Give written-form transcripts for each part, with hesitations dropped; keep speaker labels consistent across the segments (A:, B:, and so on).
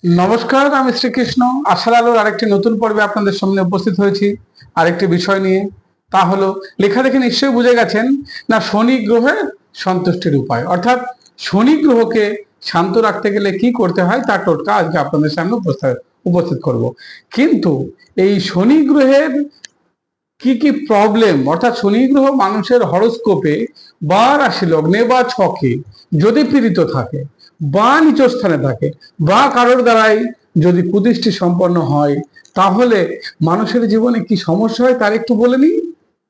A: নমস্কার, আমি শ্রীকৃষ্ণ। আশার আলোর আরেকটি নতুন পর্বে আপনাদের সামনে উপস্থিত হয়েছি আরেকটি বিষয় নিয়ে। তা হলো, লেখা দেখে নিশ্চয়ই বুঝে গেছেন না, শনি গ্রহের সন্তুষ্টির উপায়, অর্থাৎ শনি গ্রহকে শান্ত রাখতে গেলে কি করতে হয় তার টোটকা আজকে আপনাদের সামনে উপস্থিত করব। কিন্তু এই শনি গ্রহের কি কি প্রবলেম, অর্থাৎ শনি গ্রহ মানুষের হরোস্কোপে বা রাশি লগ্নে বা ছকে যদি পীড়িত থাকে বা নিচ স্থানে থাকে বা কারোর দ্বারাই যদি কুদৃষ্টি সম্পন্ন হয়, তাহলে মানুষের জীবনে কি সমস্যা হয় তার একটু বলে নিই।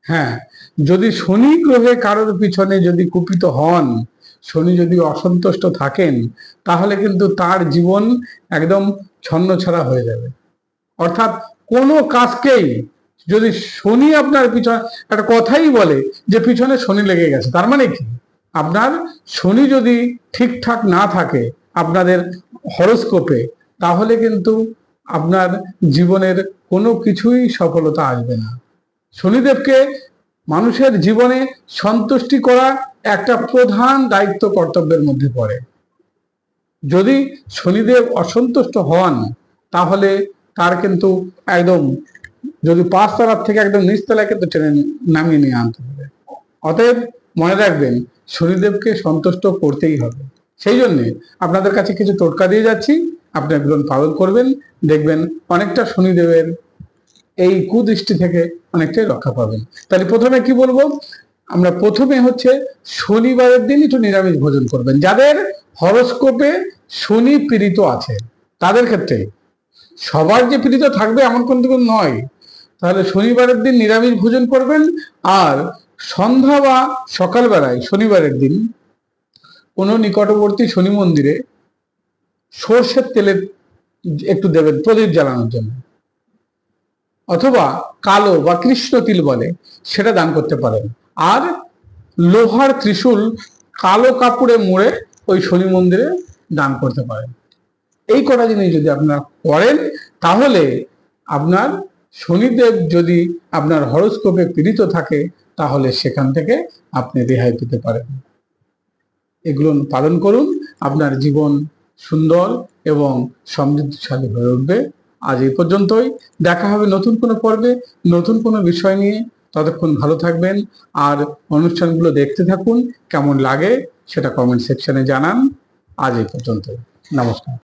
A: হ্যাঁ, যদি শনি গ্রহে কারোর পিছনে যদি কুপিত হন, শনি যদি অসন্তুষ্ট থাকেন, তাহলে কিন্তু তার জীবন একদম ছন্নছাড়া হয়ে যাবে। অর্থাৎ কোনো কাজকেই যদি শনি আপনার পিছনে, একটা কথাই বলে যে পিছনে শনি লেগে গেছে, তার মানে কি আপনার শনি যদি ঠিকঠাক না থাকে আপনাদের হরোস্কোপে, তাহলে কিন্তু আপনার জীবনের কোনো কিছুই সফলতা আসবে না। শনিদেবকে মানুষের জীবনে সন্তুষ্টি করা একটা প্রধান দায়িত্ব কর্তব্যের মধ্যে পড়ে। যদি শনিদেব অসন্তুষ্ট হন, তাহলে তার কিন্তু একদম, যদি 5 তলার থেকে একদম নিচ তলায় কিন্তু টেনে নামিয়ে নিয়ে আনতে হবে। অতএব মনে রাখবেন, শনিদেবকে সন্তুষ্ট করতেই হবে। সেই জন্যে আপনাদের কাছে কিছু টোটকা দিয়ে যাচ্ছি, আপনি এগুলো পালন করবেন, দেখবেন অনেকটা শনিদেবের এই কুদৃষ্টি থেকে অনেকটাই রক্ষা পাবেন। তাহলে প্রথমে কি বলবো, আমরা প্রথমে হচ্ছে শনিবারের দিন একটু নিরামিষ ভোজন করবেন। যাদের হরোস্কোপে শনি পীড়িত আছে তাদের ক্ষেত্রে, সবার যে পীড়িত থাকবে এমন কিন্তু নয়। তাহলে শনিবারের দিন নিরামিষ ভোজন করবেন। আর সন্ধ্যা বা সকালবেলায় শনিবারের দিন কোনো নিকটবর্তী শনি মন্দিরে সর্ষের তেলের একটু দেবেন প্রদীপ জ্বালানোর জন্য, অথবা কালো বা কৃষ্ণ তিল বলে সেটা দান করতে পারেন। আর লোহার ত্রিশূল কালো কাপড়ে মুড়ে ওই শনি মন্দিরে দান করতে পারেন। এই কটা জিনিস যদি আপনারা করেন, তাহলে আপনার শনিদেব যদি আপনার হরোস্কোপে পীড়িত থাকে, তাহলে সেখান থেকে আপনি রেহাই পেতে পারেন। এগুলো পালন করুন, আপনার জীবন সুন্দর এবং সমৃদ্ধশালী হয়ে উঠবে। আজ এই পর্যন্তই, দেখা হবে নতুন কোনো পর্বে নতুন কোনো বিষয় নিয়ে। ততক্ষণ ভালো থাকবেন, আর অনুষ্ঠানগুলো দেখতে থাকুন। কেমন লাগে সেটা কমেন্ট সেকশনে জানান। আজ এই পর্যন্ত, নমস্কার।